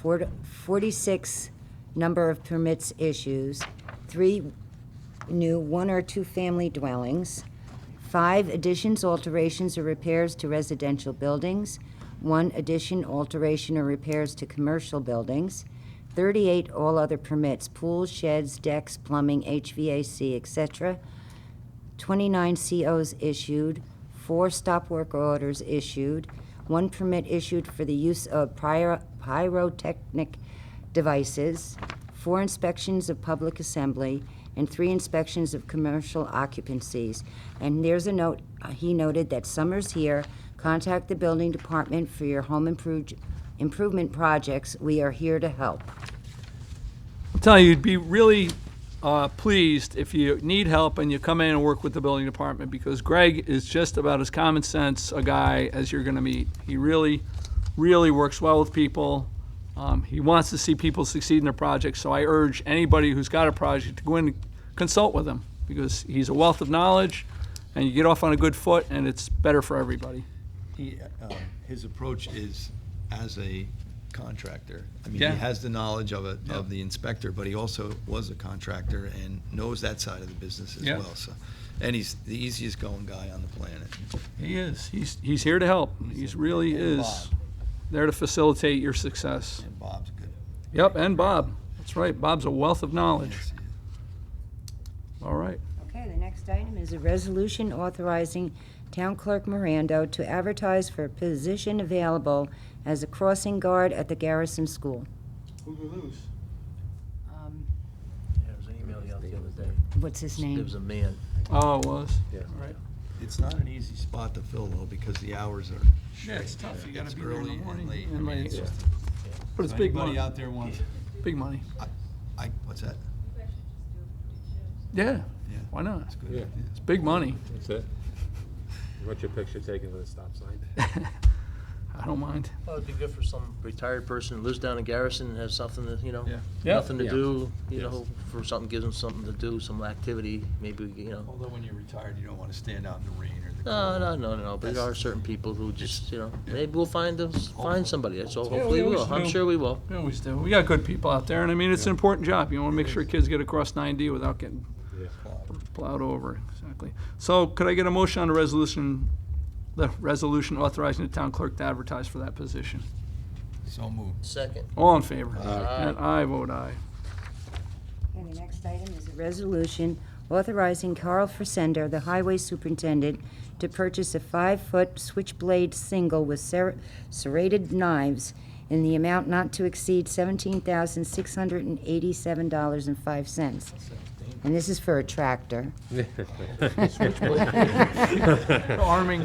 46 number of permits issues, 3 new 1 or 2 family dwellings, 5 additions, alterations, or repairs to residential buildings, 1 addition, alteration, or repairs to commercial buildings, 38 all other permits, pools, sheds, decks, plumbing, HVAC, etc., 29 COs issued, 4 stop work orders issued, 1 permit issued for the use of pyrotechnic devices, 4 inspections of public assembly, and 3 inspections of commercial occupancies. And there's a note, he noted that summer's here, contact the building department for your home improvement projects. We are here to help. I'm telling you, you'd be really pleased if you need help and you come in and work with the building department, because Greg is just about as common sense a guy as you're going to meet. He really, really works well with people. He wants to see people succeed in their projects, so I urge anybody who's got a project to go in and consult with him, because he's a wealth of knowledge, and you get off on a good foot, and it's better for everybody. His approach is as a contractor. I mean, Yeah. he has the knowledge of Yeah. of the inspector, but he also was a contractor and knows that side of the business as Yeah. well, so. And he's the easiest going guy on the planet. He is. He's here to help. He really And is Bob. there to facilitate your success. And Bob's good. Yep, and Bob. That's right. Bob's a wealth of knowledge. Yes, he is. All right. Okay, the next item is a resolution authorizing Town Clerk Mirando to advertise for a position available as a crossing guard at the Garrison School. Who'd we lose? There was an email the other day. What's his There name? was a man. Oh, it was? Yeah. All right. It's not an easy spot to fill though, because the hours are. Yeah, it's tough. You gotta It's be there in the early and morning late. and I mean, late. it's just- But it's big Anybody money. out there wants, Big money. what's that? Yeah. Yeah. Why not? That's good. Yeah. It's big money. That's it. You want your picture taken with a stop sign? I don't mind. Well, it'd be good for some retired person who lives down in Garrison and has something to, Yeah. nothing to Yeah. do, Yes. for something, gives them something to do, some activity, maybe, Although when you're retired, you don't want to stand out in the rain or the No, but there are certain people who just, maybe we'll find somebody, so Yeah, we hopefully we will, always I'm do. sure we will. We always do. We got good people out there, and I mean, it's an important job. You want to make sure kids get across 9D without getting Yeah. plowed over. Exactly. So could I get a motion on the resolution authorizing the town clerk to advertise for that position? So moved. Second. All in favor? Aye. And I vote aye. Okay, the next item is a resolution authorizing Carl Frisender, the highway superintendent, to purchase a 5-foot switchblade single with serrated knives in the amount not to exceed $17,687.05. And this is for a tractor. Arming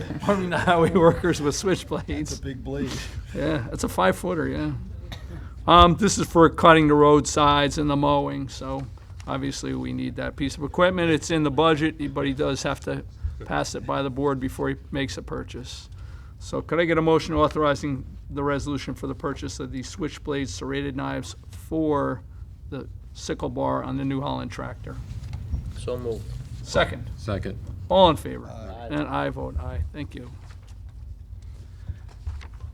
the highway workers with switchblades. It's a big blade. Yeah, it's a 5-footer, yeah. This is for cutting the roadsides and the mowing, so obviously we need that piece of equipment. It's in the budget, but he does have to pass it by the board before he makes a purchase. So could I get a motion authorizing the resolution for the purchase of these switchblade serrated knives for the sickle bar on the New Holland tractor? So moved. Second. Second. All in favor? Aye. And I vote aye. Thank you.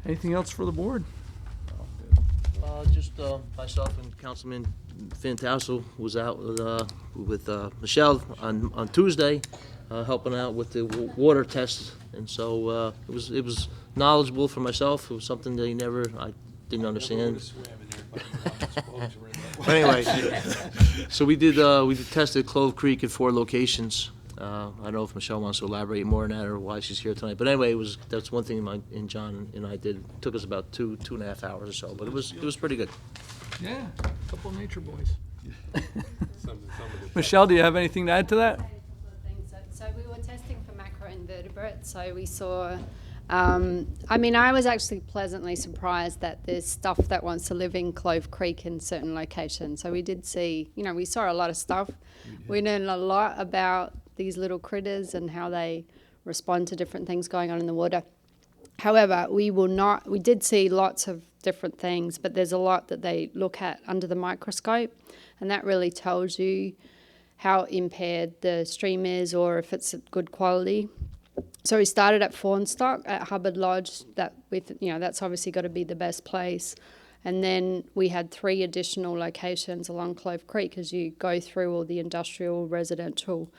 Anything else for the board? Just myself and Councilman Fantassel was out with Michelle on Tuesday, helping out with the water test, and so it was knowledgeable for myself. It was something that I didn't understand. But anyway, so we tested Clove Creek at 4 locations. I don't know if Michelle wants to elaborate more on that or why she's here tonight. But anyway, that's one thing John and I did. It took us about 2.5 hours or so, but it was pretty good. Yeah, a couple of nature boys. Some of the- Michelle, do you have anything to add to that? So we were testing for macroinvertebrates. So we saw I mean, I was actually pleasantly surprised that there's stuff that wants to live in Clove Creek in certain locations. So we did see, you know, we saw a lot of stuff. We learned a lot about these little critters and how they respond to different things going on in the water. However, we did see lots of different things, but there's a lot that they look at under the microscope, and that really tells you how impaired the stream is or if it's good quality. So we started at Fawnstock at Hubbard Lodge. That's obviously got to be the best place. And then we had 3 additional locations along Clove Creek as you go through all the industrial, residential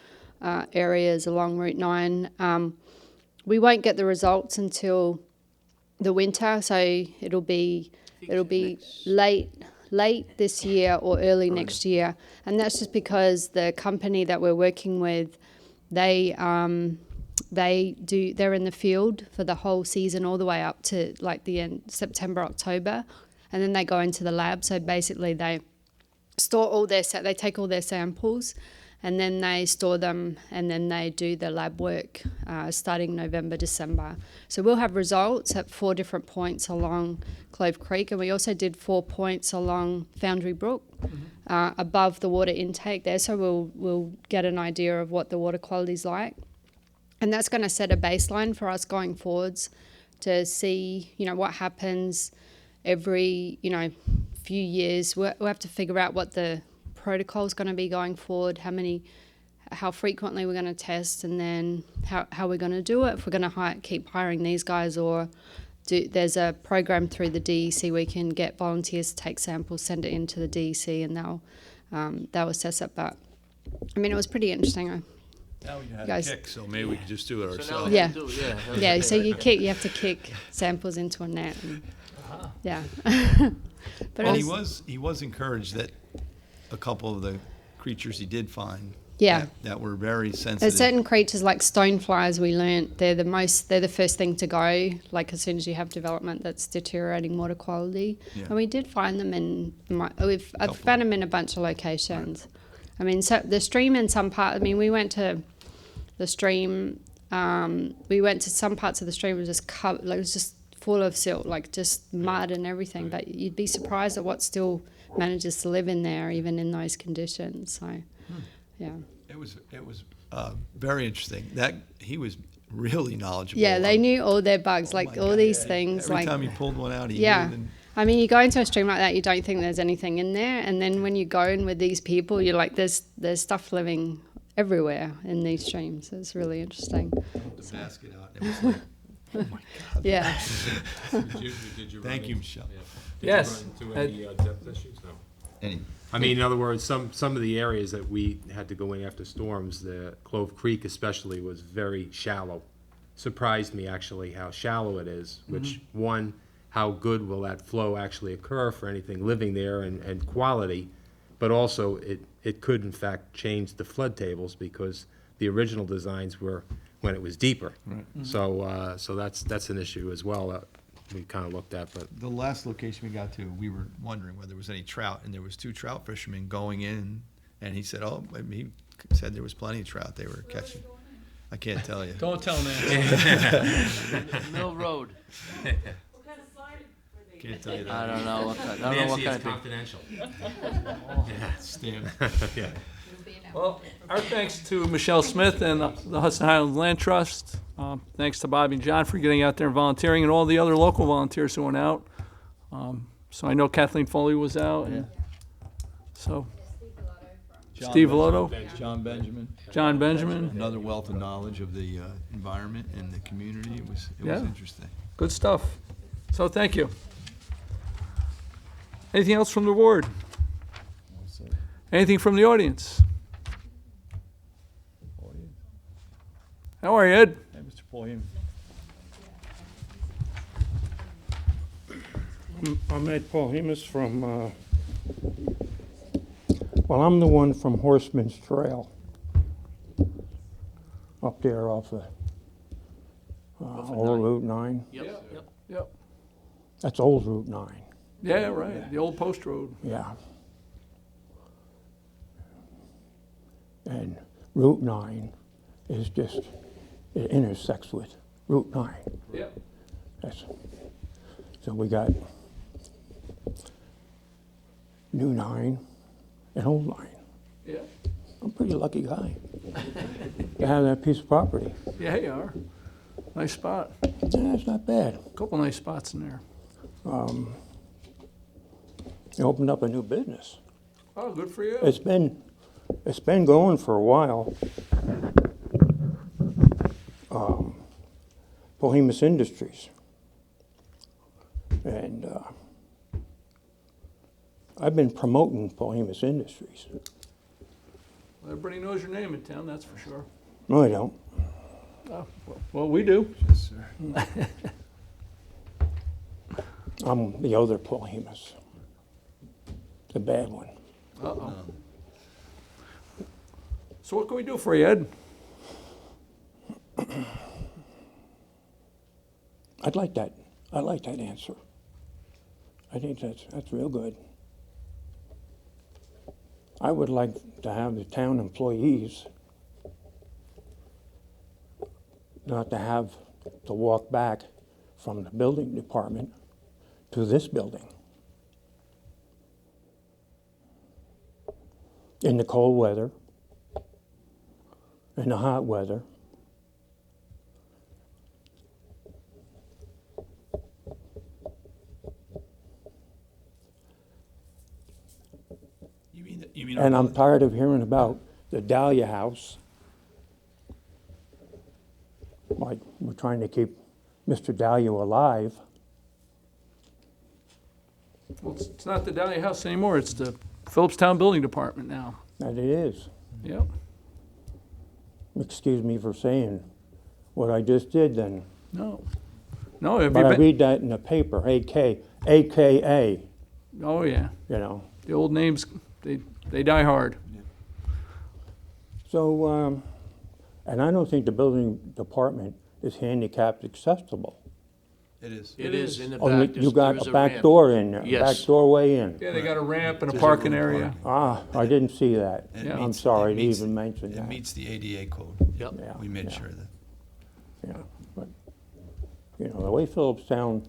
areas along Route 9. We won't get the results until the winter, so it'll be late this year or early next year. And that's just because the company that we're working with, they're in the field for the whole season all the way up to like the end September, October, and then they go into the lab. So basically they store they take all their samples and then they store them and then they do the lab work starting November, December. So we'll have results at 4 different points along Clove Creek, and we also did 4 points along Foundry Brook above the water intake there, so we'll get an idea of what the water quality's like. And that's going to set a baseline for us going forwards to see, what happens every, few years. We'll have to figure out what the protocol is going to be going forward, how frequently we're going to test, and then how we're going to do it. If we're going to keep hiring these guys, or there's a program through the DEC where you can get volunteers to take samples, send it into the DEC, and they'll assess it. But I mean, it was pretty interesting. Now we had Guys. a kick, so maybe we can just do it So now ourselves. we Yeah. can do it, yeah. Yeah, so you have to kick samples into a net. And, yeah. But Well, it he was encouraged that a couple of the creatures he did find Yeah. that were very sensitive. There's certain creatures like stoneflies, we learnt they're the first thing to go, like as soon as you have development that's deteriorating water quality. Yeah. And we did find them I've found them in a bunch of locations. I mean, so the stream in some part, we went to the stream, we went to some parts of the stream was just covered, like it was just full of silt, like just mud and everything, but you'd be surprised at what still manages to live in there, even in those conditions, so, yeah. It was very interesting. That he was really knowledgeable. Yeah, they knew all their bugs, like my all God. these things. Every like time he pulled one out, he yeah. knew. And You go into a stream like that, you don't think there's anything in there, and then when you go in with these people, you're like, there's stuff living everywhere in these streams. It's really interesting. the basket out. And it was like, oh my God. Yeah. Did you Thank you, Michelle. Yes. Did you run into any depth issues? No. Any, I mean, in other words, some of the areas that we had to go in after storms, the Clove Creek especially, was very shallow. Surprised me actually how shallow it is, which one, how good will that flow actually occur for anything living there and quality, but also it could in fact change the flood tables because the original designs were when it was deeper. Right. So that's an issue as well that we kind of looked at, but the last location we got to, we were wondering whether there was any trout, and there was 2 trout fishermen going in, and he said, he said there was plenty of trout they were catching. I can't tell you. Don't tell me. Mill Road. Can't tell you that. I don't know what kind, Nancy, it's of. confidential. Stan. Yeah. Well, our thanks to Michelle Smith and the Hudson Highlands Land Trust. Thanks to Bobby and John for getting out there and volunteering, and all the other local volunteers who went out. So I know Kathleen Foley was out. And so Steve Villotto, John Benjamin. John Benjamin. Another wealth of knowledge of the environment and the community. It was Yeah. interesting. Good stuff. So thank you. Anything else from the board? Anything from the audience? How are you, Ed? Hey, Mr. Pauline. I'm Ed Paulhemus from, I'm the one from Horseman's Trail, up there off of old Route 9. Yep. Yep. That's old Route 9, Yeah, right. The old post road. yeah. And Route 9 is just, it intersects with Route 9. Yeah. That's, so we got new 9 and old 9. Yeah. I'm a pretty lucky guy to have that piece of property. Yeah, you are. Nice spot. Yeah, it's not bad. Couple nice spots in there. They opened up a new business. Oh, good for you. It's been going for a while. Bohemus Industries. And I've been promoting Bohemus Industries. Everybody knows your name in town, that's for sure. No, I don't. Oh, well, we do. Yes, sir. I'm the other Bohemus. The bad one. Uh-oh. So what can we do for you, Ed? I like that answer. I think that's real good. I would like to have the town employees not to have to walk back from the building department to this building. In the cold weather, in the hot weather. You mean And I'm tired of hearing about the Dahlia House. Like, we're trying to keep Mr. Dahlia alive. Well, it's not the Dahlia House anymore, it's the Philipstown Building Department now. And it is. Yep. Excuse me for saying what I just did then. No. No, have But you I been? read that in the paper, AKA, Oh, yeah. you know. The old names, they die hard. So, and I don't think the building department is handicapped accessible. It is. It is in the Only back. you got a back ramp. door in there, Yes. back doorway in. Yeah, they got a ramp and a There's parking a area. Ah, I didn't see that. It Yeah. I'm meets- sorry it to meets- even mention It that. meets the ADA code. Yep. Yeah, We made yeah. sure that. Yeah, but, you know, the way Philipstown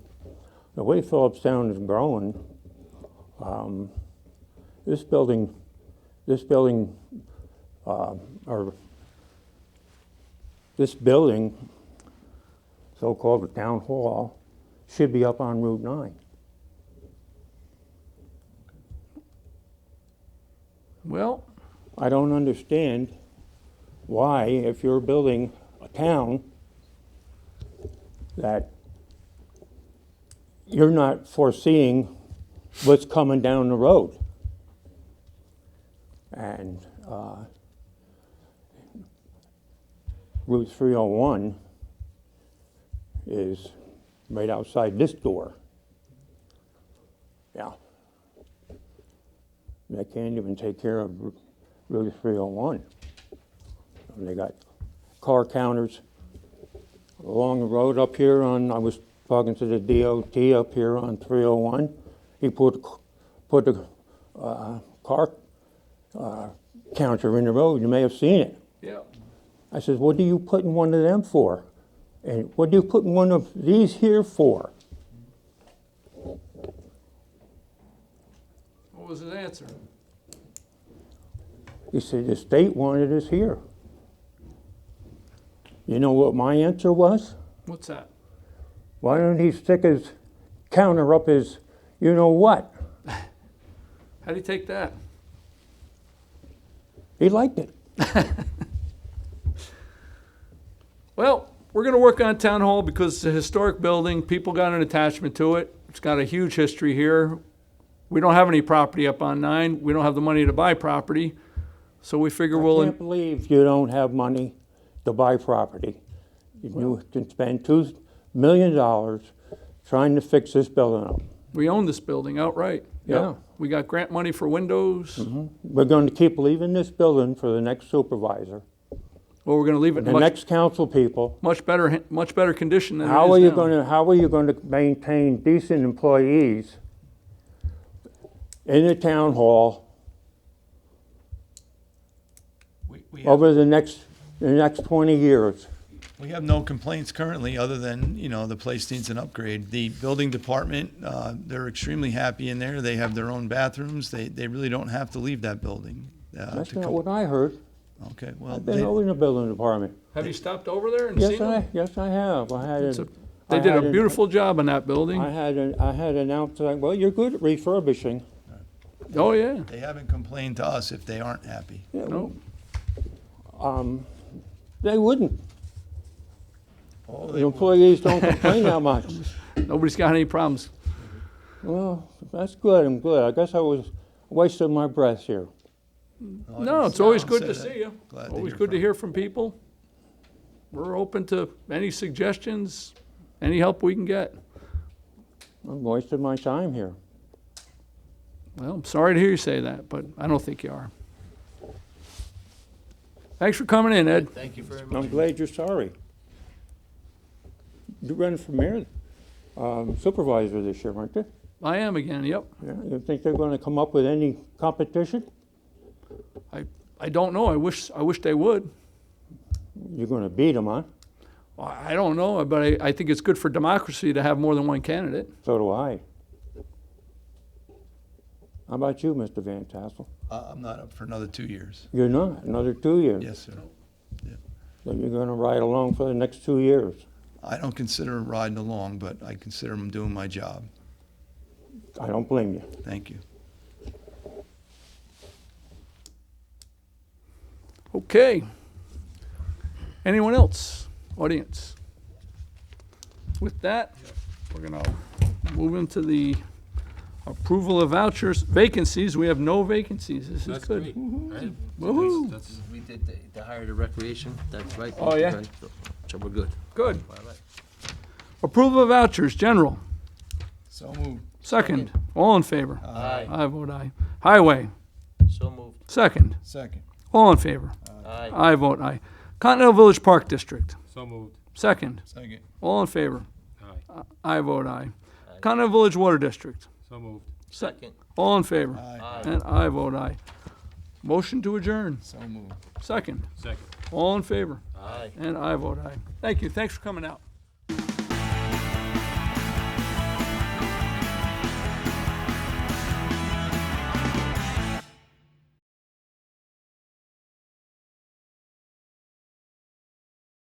is growing, this building, so-called the town hall, should be up on Route 9. Well, I don't understand why, if you're building a town, that you're not foreseeing what's coming down the road. And Route 301 is right outside this door. Yeah. They can't even take care of Route 301. And they got car counters along the road up here on, I was talking to the DOT up here on 301. He put a car counter in the road. You may have seen it. yeah. I said, what are you putting one of them for? And what are you putting one of these here for? What was his answer? He said, the state wanted us here. You know what my answer was? What's that? Why don't he stick his counter up his, you know what? How do you take that? He liked it. Well, we're going to work on Town Hall because it's a historic building. People got an attachment to it. It's got a huge history here. We don't have any property up on 9. We don't have the money to buy property. So we figure I we'll, can't believe you don't have money to buy property. You can spend $2 million trying to fix this building up. we own this building outright. Yeah. We got grant money for windows. We're going to keep leaving this building for the next supervisor, Well, we're going to leave it the in next council people. much better condition than it is How are you now. going to maintain decent employees in the town hall We have, over the next 20 years? We have no complaints currently, other than, the place needs an upgrade. The building department, they're extremely happy in there. They have their own bathrooms. They really don't have to leave that building. That's to not co- what I heard. Okay, well, I've been over in the building department. Have you stopped over there and seen them? Yes, I have. I had It's it. They did a beautiful job on that building. I had announced, well, you're good at refurbishing. Oh, yeah. they haven't complained to us if they aren't happy. Yeah, No, They wouldn't. Oh, The they will. employees don't complain that much. nobody's got any problems. Well, that's good. I'm good. I guess I was wasting my breath here. I No, didn't it's always say good to that. see you. Glad to Always hear good to from hear from people. We're open to any suggestions, any help we can get. I'm wasting my time here. Well, I'm sorry to hear you say that, but I don't think you are. Thanks for coming in, Ed. Thank you very much. I'm glad you're sorry. You're running for mayor, supervisor this year, aren't you? I am again, yep. Yeah. You think they're going to come up with any competition? I don't know. I wish they would. You're going to beat them, huh? I don't know, but I think it's good for democracy to have more than one candidate. So do I. How about you, Mr. Van Tassel? I'm not up for another 2 years. You're not? Another 2 years? Yes, sir. So you're going to ride along for the next 2 years? I don't consider riding along, but I consider them doing my job. I don't blame you. Thank you. Okay. Anyone else? Audience? With that, we're going to move into the approval of vouchers. Vacancies, we have no vacancies. This is That's good. great, right? Woohoo. That's- We did the hire the recreation, that's right. Oh, yeah? Right. So we're good. Good. Approval of vouchers, general. So moved. Second. All in favor? Aye. I vote aye. Highway, So moved. second. Second. All in favor? Aye. I vote aye. Continental Village Park District, So moved. second. Second. All in favor? Aye. I vote aye. Continental Village Water District, So moved. Second. all in favor? Aye. And I vote aye. Motion to adjourn, So moved. second. Second. All in favor? Aye. And I vote aye. Thank you. Thanks for coming out.